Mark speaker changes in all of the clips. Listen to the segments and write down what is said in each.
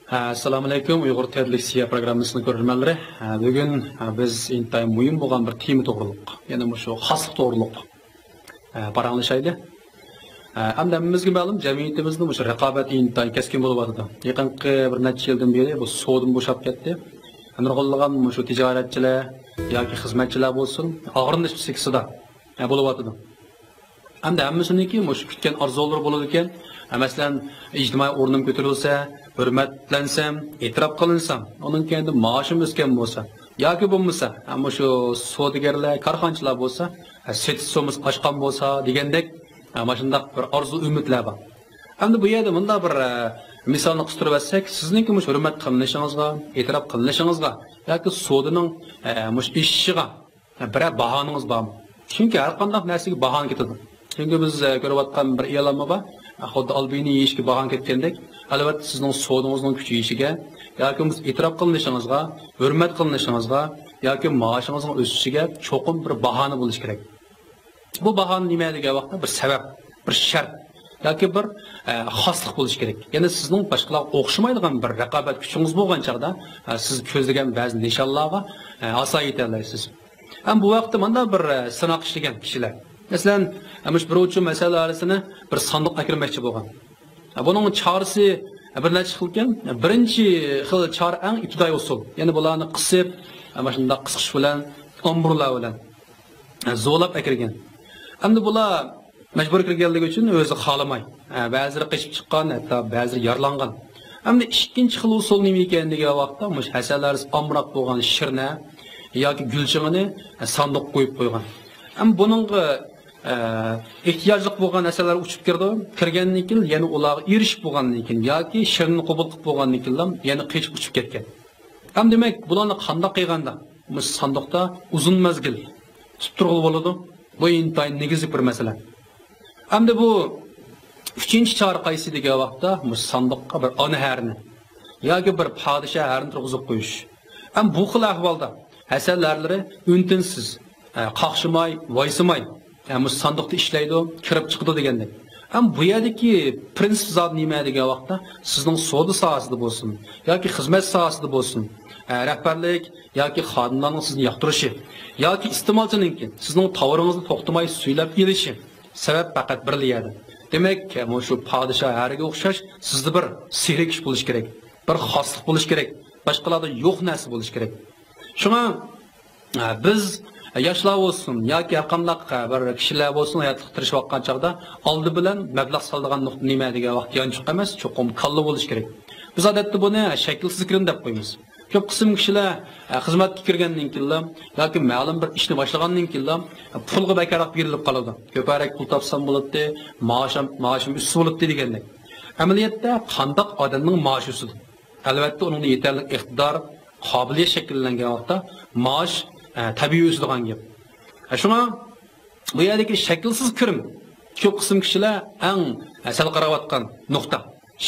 Speaker 1: Assalomu alaykum, Uyg'ur Tadliksiya programmasining ko'ruvchimanlari. Bugun biz intayim muhim bo'lgan bir tema to'g'riliq, ya'ni shu xoslik to'g'riliq paranglashaydi. Hamda hammamizga ma'lum, jamiyatimizda shu raqobat intayim keskin bo'lyapti. Yaqinqi bir necha yildan beri bu savdodan bo'shab ketdi. Nurg'unlagan shu tijoratchilar yoki xizmatchilar bo'lsin, og'rinish psikisida bo'lyapti. Hamda hammasiniki shu kutgan orzular bo'ladi ekan. Masalan, ijtimoiy o'rnim ko'tarilsa, hurmatlansam, e'tirof qilinsam, onun kendi maoshim o'sgan bo'lsa, yoki bo'lmasa, ammo shu savdogarlar, korxonchilar bo'lsa, setsomiz oshgan bo'lsa degandek, mana shunday bir orzu umidlar bor. Hamda bu yerda bunda bir misolni qistirib olsak, sizningki mush hurmat qilinishingizga, e'tirof qilinishingizga yoki savdoning mush ishiga bir bahoningiz bormi? Chunki har qanday narsaga bahon ketadi. Chunki biz ko'rayotgan bir e'lon bor. Xuddi albini yeyishga bahan ketgandek, albatta sizning savdongizning kuchayishiga yoki e'tirof qilinishingizga, hurmat qilinishingizga yoki maoshingizning o'sishiga cho'qim bir bahona bo'lishi kerak. Bu bahona nima degan vaqtda bir sabab, bir shart yoki bir xoslik bo'lishi kerak. Ya'ni sizning boshqalarga o'xshamaydigan bir raqobat kuchingiz bo'lgan chaqda siz ko'zlagan ba'zi nishonlarga aso yeta olasiz. Ham bu vaqtda mana bir sinoq ishlagan kishilar Mesela, biruvchi masalasini bir sandiq akirmoqchi bo'lgan. Buning chorasi bir necha xil ekan. Birinchi xil chor eng ibtidoiy usul. Ya'ni bularni qisib, mana shunday qisqish bilan, omburlar bilan zo'lab akirgan. Endi bular majbur kirganligi uchun o'zi xohlamay, ba'zilari qishib chiqqan, hatto ba'zilari yaralangan. Endi ikkinchi xil usul nima ekan degan vaqtda, mush hasalar omroq bo'lgan shirna yoki gulchig'ini sandiq qo'yib qo'ygan. Ham buningga ehtiyojli bo'lgan narsalar uchib kirgandan keyin, ya'ni ularga erishib bo'lgandan keyin yoki shirni qabul qilib bo'lgandan keyin, ya'ni qechib uchib ketgan. Ham demak, bularni qanday qilganda, bu sandiqda uzun mazgil tutib turg'ili bo'ladi. Bu intayin negizli bir masala. Hamda bu uchinchi chora qaysi degan vaqtda, bu sandiqqa bir ona harni yoki bir podshoh harni turg'izib qo'yish. Ham bu xil ahvolda hasallarlari untinsiz, qaqshimay, voysimay bu sandiqda ishlaydi, kirib chiqdi degandek. Ham bu yerdagi prinsip zot nima degan vaqtda sizning savdo sohasida bo'lsin yoki xizmat sohasida bo'lsin, rahbarlik yoki xodimlarning sizni yoqtirishi yoki iste'molchininki sizning tovaringizni to'xtamay suylab elishi sabab faqat birlayadi. Demak, shu podshoh hariga o'xshash sizda bir sehrik ish bo'lish kerak, bir xoslik bo'lish kerak, boshqalarda yo'q narsa bo'lish kerak. Shunga biz yoshlar bo'lsin yoki har qanday bir kishilar bo'lsin hayotga tirishayotgan chaqda oldi bilan mablag' soladigan nuqta nima degan vaqt yonchiq emas, cho'qim kalla bo'lish kerak. Biz odatda buni shaklsiz kirim deb qo'yamiz. Ko'p qism kishilar xizmatga kirgandan keyin yoki ma'lum bir ishni boshlagandan keyin pulga bekarroq berilib qoladi. Ko'proq pul topsam bo'ladi, maoshim üstü bo'ladi degandek. Amaliyotda qandoq odamning maoshi usti. Albatta uning yetarli iqtidor, qobiliyat shakllangan vaqtda maosh tabiiy o'sadigan gap. Shunga bu yerdagi shaklsiz kirim ko'p qism kishilar eng sal qarawatgan nuqta.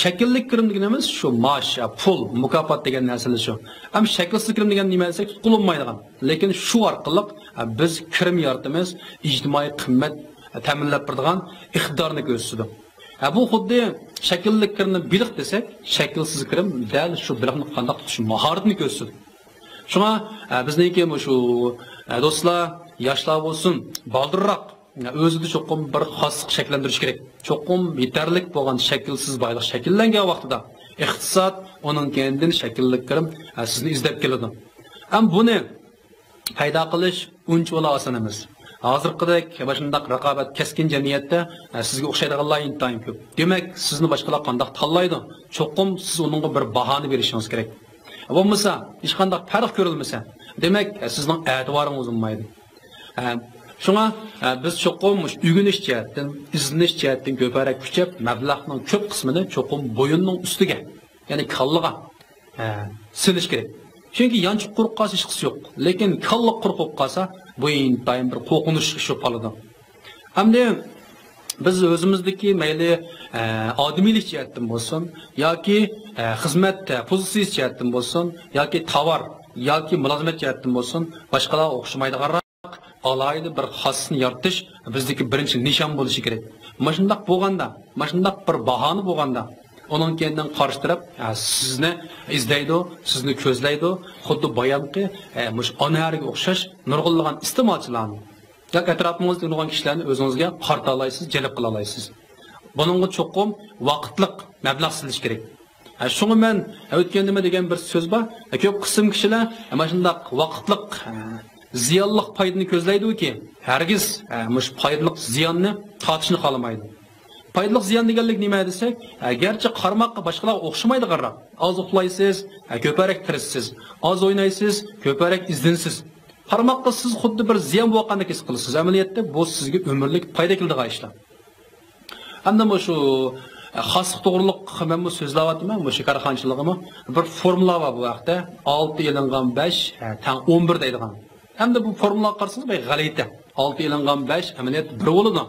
Speaker 1: Shaklli kirim deganimiz shu maosh, pul, mukofot degan narsalar shu. Ham shaklsiz kirim degan nima desak qo'llanmaydigan. Lekin shu orqali biz kirim yaratamiz, ijtimoiy qimmat ta'minlab turadigan iqtidorni ko'rsatadi. Bu xuddi shaklli kirimni biliq desak, shaklsiz kirim dal shu biliqni qanday tutish mahoratini ko'rsatadi. Shunga bizniki shu do'stlar, yoshlar bo'lsin, baldırroq o'zida cho'qim bir xoslik shakllantirish kerak. Cho'qim yetarlik bo'lgan shaklsiz boylik shakllangan vaqtida iqtisod uning kendidan shakllik kirim sizni izlab keladi. Ham buni paydo qilish uncha oson emas. Hozirgidek shunday raqobat keskin jamiyatda sizga o'xshaydiganlar intayin ko'p. Demak, sizni boshqalar qanday tanlaydi? Cho'qim siz uningga bir bahona berishingiz kerak. Bo'lmasa, hech qanday farq ko'rilmasa, demak, sizning e'tiboringiz bo'lmaydi. Shunga biz cho'qim o'rganish jihatdan, izlanish jihatdan ko'proq kuchab, mablag'ning ko'p qismini cho'qim bo'yinning ustiga, ya'ni kallaga silish kerak. Chunki yanchiq quruq qolsa hech qisi yo'q, lekin kalla quruq bo'lib qolsa, bu intayin bir qo'rqinish ish bo'ladi. Hamda biz o'zimizdagi mayli odamiylik jihatdan bo'lsin yoki xizmat pozitsiyasi jihatdan bo'lsin yoki tovar yoki mulozimat jihatdan bo'lsin, boshqalarga o'xshamaydiganroq alayda bir xosni yaratish bizdagi birinchi nishon bo'lishi kerak. Mana shunday bo'lganda, mana shunday bir bahona bo'lganda, onun kendinden karşı taraf sizni izleydi, sizni közleydi. Xuddi bayanki mush onariga o'xshash nurg'unlagan iste'molchilarni yoki atrofingizda nurg'un kishilarni o'zingizga qarta olaysiz, jalb qila olasiz. Buningga cho'qim vaqtliq mablag' silish kerak. Shunga men o'tganda nima degan bir so'z bor. Ko'p qism kishilar mana shunday vaqtliq ziyonli foydani ko'zlaydi-ki, hargiz mush foydali ziyonni tatishni xohlamaydi. Foydali ziyon deganlik nima desak, garchi qarmoqqa boshqalarga o'xshamaydi qarab. Oz uxlaysiz, ko'parak tirishsiz, oz o'ynaysiz, ko'parak izlinsiz. Qarmoqqa siz xuddi bir ziyon bo'lgandek his qilasiz. Amaliyotda bu sizga umrlik foyda keladigan ishlar. Hamda shu xoslik to'g'riliq men bu so'zlayapman, bu shikarxonchiligimi bir formula bor bu vaqtda 6 ilingan 5 tang 11 deydigan. Hamda bu formula qarsangiz bay g'alati. 6 ilingan 5 amaliyot 1 bo'ladi.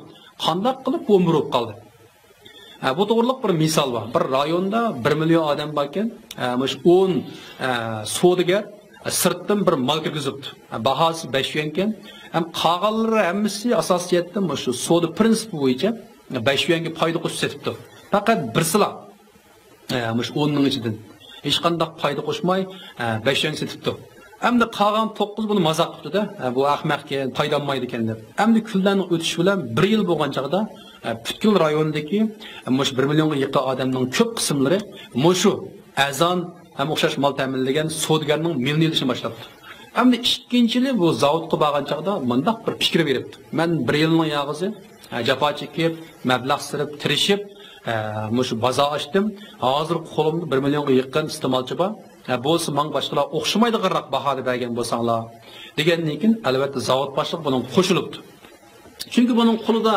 Speaker 1: Qanday qilib 11 bo'lib qoldi? Bu to'g'riliq bir misol bor. Bir rayonda 1 million odam bor ekan, mush 10 savdogar sirtdan bir mal kirgizibdi. Bahosi 5 yuan ekan. Ham qolganlari hammasi asosiyatda shu savdo prinsipi bo'yicha 5 yuanga foyda qo'shib setibdi. Faqat birsila mush 10 ning ichidan hech qanday foyda qo'shmay 5 yuan setibdi. Hamda qolgan 9 buni mazaq qildi-da. Bu ahmoqga foyda olmaydi ekan deb. Hamda kunlarning o'tishi bilan 1 yil bo'lgan chaqda Putkul rayonidagi mush 1 millionga yaqin odamning ko'p qismlari mushu azon ham o'xshash mol ta'minlagan savdogarning milni yilishni boshlabdi. Hamda ikkinchili bu zavodga borgan chaqda mundaq bir fikr beribdi. Men 1 yilning yog'izi jafo chekib, mablag' sirib, tirishib, mushu bozor ochdim. Hozir qo'limda 1 millionga yaqin iste'molchi bor. Bo'lsa men boshqalar o'xshamaydiganroq bahoda bergan bo'lsanglar degandan keyin albatta zavod boshliq buning qo'shilibdi. Chunki buning qo'lida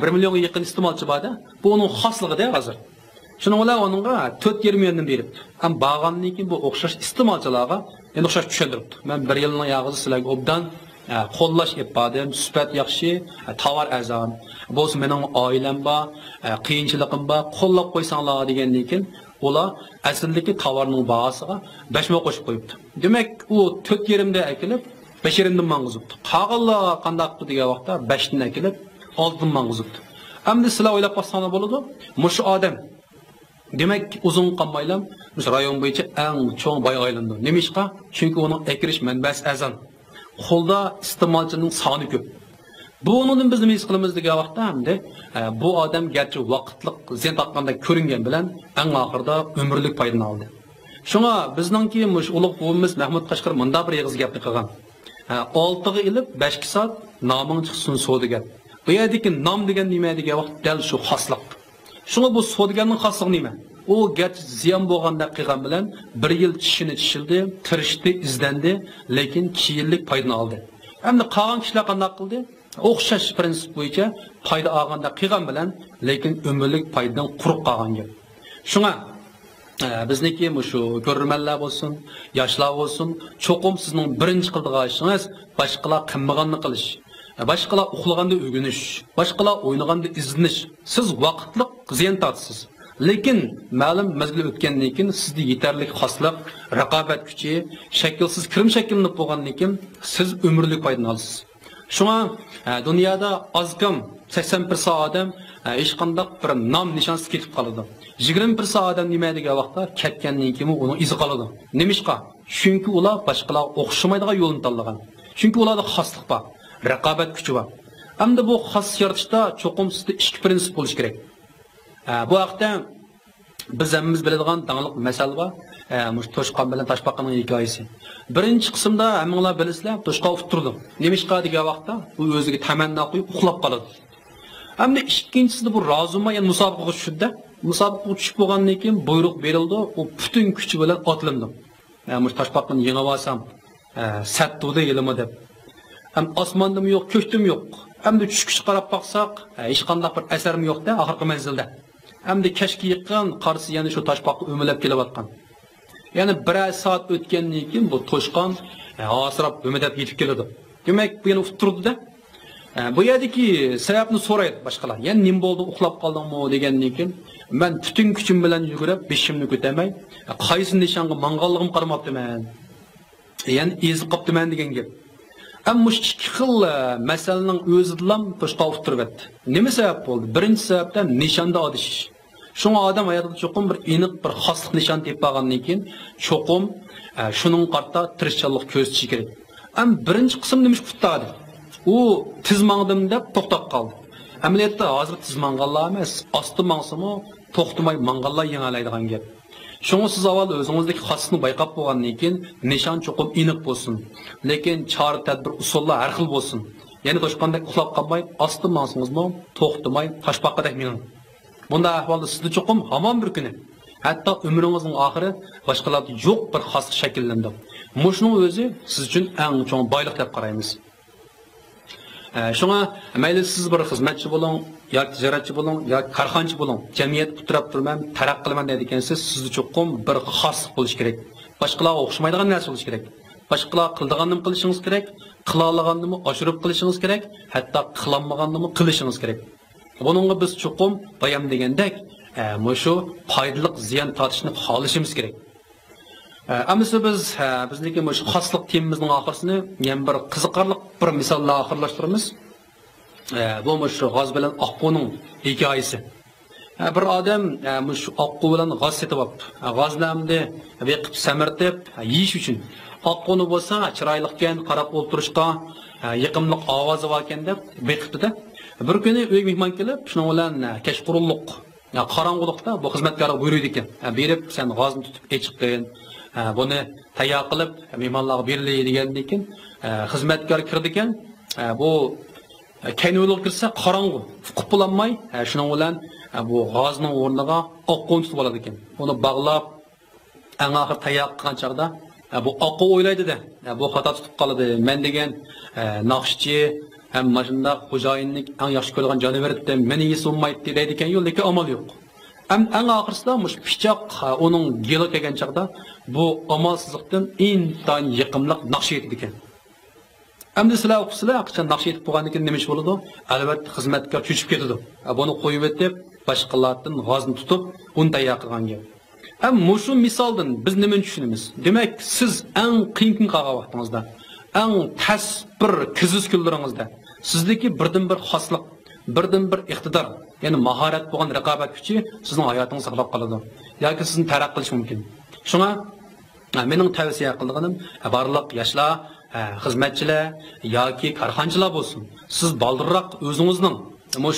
Speaker 1: 1 millionga yaqin iste'molchi bor-da, bu uning xosligida hozir. Shuning bilan uningga 4,5 milliondan beribdi. Ham bag'andan keyin bu o'xshash iste'molchilarga endi o'xshash tushuntiribdi. Men 1 yilning yog'ida sizlarga obdan qo'llash epadim, sifat yaxshi, tovar azon. Bo'lsa mening oilam bor, qiyinchiligim bor, qo'llab qo'ysanglar degandan keyin ular aslidagi tovarning bahosiga 5 ming qo'shib qo'yibdi. Demak, u 4,5 dan akilib 5,5 dan mang'izibdi. Qolganlar qanday qildi degan vaqtda 5 dan akilib 6 dan mang'izibdi. Endi sizlar o'ylab qo'ysanglar bo'ladi. Mush odam demak uzun qolmaylam, mush rayon bo'yicha eng cho'ng boy aylandi. Nimishqa? Chunki uning ekirish manbasi azon. Qo'lda iste'molchining soni ko'p. Bu onun biz nima his qilamiz degan vaqtda hamda bu odam garchi vaqtliq ziyon taqganda ko'ringan bilan eng oxirida umrlik foydani oldi. Shunga bizningki mush ulug' buvimiz Mahmud Qashqar munda bir yig'iz gapni qilgan. 6 ga ilib 5 soat noming chiqsin savdogar. Bu yerdagi nom degan nima degan vaqt dal shu xoslik. Shunga bu savdogarning xosligi nima? U garchi ziyon bo'lganda qilgan bilan 1 yil tishini tishildi, tirishdi, izlandi, lekin 2 yillik foydani oldi. Hamda qolgan kishilar qanday qildi? O'xshash prinsip bo'yicha foyda olganda qilgan bilan, lekin umrlik foydadan quruq qolgan gap. Shunga bizniki shu ko'rmanlar bo'lsin, yoshlar bo'lsin, cho'qim sizning birinchi qiladigan ishingiz boshqalar qilmaganini qilish, boshqalar uxlaganda o'rganish, boshqalar o'ynaganda izlanish. Siz vaqtliq ziyon tortasiz. Lekin ma'lum mazgil o'tgandan keyin sizda yetarli xoslik, raqobat kuchi, shaklsiz kirim shakllanib bo'lgandan keyin siz umrlik foydani olasiz. Shunga dunyoda ozg'im 80% odam hech qanday bir nom nishonsiz ketib qoladi. 20% odam nima degan vaqtda ketgandan keyin uning izi qoladi. Nimishqa? Chunki ular boshqalar o'xshamaydigan yo'lni tanlagan. Chunki ularda xoslik bor, raqobat kuchi bor. Hamda bu xos yaratishda cho'qim sizda ikki prinsip bo'lish kerak. Bu vaqtda biz hammamiz biladigan dangliq masala bor. Mush to'shqon bilan toshbaqaning hikoyasi. Birinchi qismda hammanglar bilasizlar, to'shqon uturdi. Nimishqa degan vaqtda u o'ziga tamanno qo'yib uxlab qoladi. Hamda ikkinchisida bu rozuma, ya'ni musobaqaga tushdi. Musobaqaga tushib bo'lgandan keyin buyruq berildi, u butun kuchi bilan otlandi. Mush toshbaqani yengib olsam, sattuda yelimi deb. Ham osmondami yo'q, ko'kdim yo'q. Hamda tushkish qarab baqsaq, hech qanday bir asarmi yo'qda oxirgi manzilda. Hamda kashga yiqqan qarsi yana shu toshbaqni o'milab kelayotgan. Yani 1 soat o'tgandan keyin bu to'shqon asrab o'midab yetib keladi. Demak, bu yana uturdi-da. Bu yerdagi sababni so'raydi boshqalar. Yani nim bo'ldi, uxlab qoldingmi degandan keyin men butun kuchim bilan yugurib, beshimni ko'tamay, qaysi nishonga manganligim qaramabdiman. Yani ezib qopdiman degan gap. Ammo ikki xil masalaning o'zidan to'shqon uturibdi. Nima sabab bo'ldi? Birinchi sababdan nishonda odishish. Şuna adam hayatında çoğum bir iniq bir xaslık nişan tepip algandan keyin çoğum şunun qarta tirishchanlik ko'rsatishi kerak. Am birinchi qism nima qutadi? U tiz mangdim deb to'xtab qoldi. Amaliyotda hozir tiz manganlar emas, osti mangsimi to'xtamay manganlar yengalaydigan gap. Şunu siz avval o'zingizdagi xaslikni bayqab bo'lgandan keyin nishon cho'qim iniq bo'lsin, lekin chora tadbir usullar har xil bo'lsin. Ya'ni to'shqandek uxlab qolmay, osti mangsingizmi to'xtamay toshbaqadek mening. Bunda ahvolda sizda cho'qim hamon bir kuni, hatto umringizning oxiri boshqalarda yo'q bir xaslik shakllandi. Mushuning o'zi siz uchun eng cho'ng boylik deb qaraymiz. Şuna mayli siz bir xizmatchi bo'ling, yoki tijoratchi bo'ling, yoki korxonchi bo'ling, jamiyat putrab turman, taraqq qilaman deydigansiz, sizda cho'qim bir xoslik bo'lish kerak. Boshqalarga o'xshamaydigan narsa bo'lish kerak. Boshqalar qildiganini qilishingiz kerak, qila olganini oshirib qilishingiz kerak, hatto qilolmaganini qilishingiz kerak. Buningga biz cho'qim bayam degandek, shu foydali ziyon tortishni xohlashimiz kerak. Ammo bizniki shu xoslik temamizning oxirsini yana bir qiziqarli bir misollar oxirlashtiramiz. Bu shu g'oz bilan oqquning hikoyasi. Bir odam shu oqqu bilan g'oz setib olibdi. G'ozlamni beqib samirtib yeyish uchun. Oqquni bo'lsa chiroyliqkan qarab o'tirishga yiqimli ovozi bor ekan deb beqibdi-da. Bir kuni uy mehmon kelib, shuning bilan kechqurunliq, qorong'ulikda bu xizmatkorga buyurdi ekan. Berib, sen g'ozni tutib echiqqin. Buni tayyor qilib mehmonlarga beriladi degandan keyin xizmatkor kirdi ekan. Bu kayno'liq kirsa qorong'u, uqib bo'lolmay, shuning bilan bu g'ozning o'rniga oqquni tutib oladi ekan. Uni bog'lab, eng oxir tayyor qilgan chaqda bu oqqu o'ylaydi-da, bu xato tutib qoladi. Men degan naqshchi ham mashunda xo'jayinlik eng yaxshi ko'rgan jonivor deb meni yesulmaydi deydi ekan, lekin amal yo'q. Eng oxirsida mush pichoq uning geli kelgan chaqda bu amalsizlikdan intan yiqimliq naqsh etdi ekan. Endi sizlar o'qisizlar, qachon naqsh etib bo'lgandan keyin nima ish bo'ladi? Albatta xizmatkor cho'chib ketadi. Buni qo'yib etib, boshqalardan g'ozni tutib, uni tayyor qilgan gap. Ammo shu misoldan biz nima tushunamiz? Demak, siz eng qiyin qolgan vaqtingizda, eng tas bir kiziz kunlaringizda sizdagi birdan-bir xoslik, birdan-bir iqtidor, ya'ni mahorat bo'lgan raqobat kuchi sizning hayotingizni saqlab qoladi yoki sizni taraqqiy qilish mumkin. Shunga mening tavsiya qilganim barliq yoshlar, xizmatchilar yoki korxonchilar bo'lsin. Siz baldirroq o'zingizning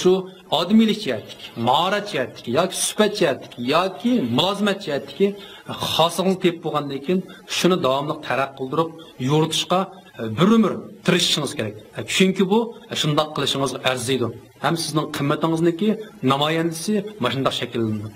Speaker 1: shu odamiylik jihatdagi, mahorat jihatdagi yoki suhbat jihatdagi yoki mulozimat jihatdagi xosligingizni tepib bo'lgandan keyin shuni davomli taraqqiy qildirib yo'ritishga bir umr tirishishingiz kerak. Chunki bu shundoq qilishingiz arziydi. Ham sizning qimmatingizniki namoyandasi mana shunday shakllanadi.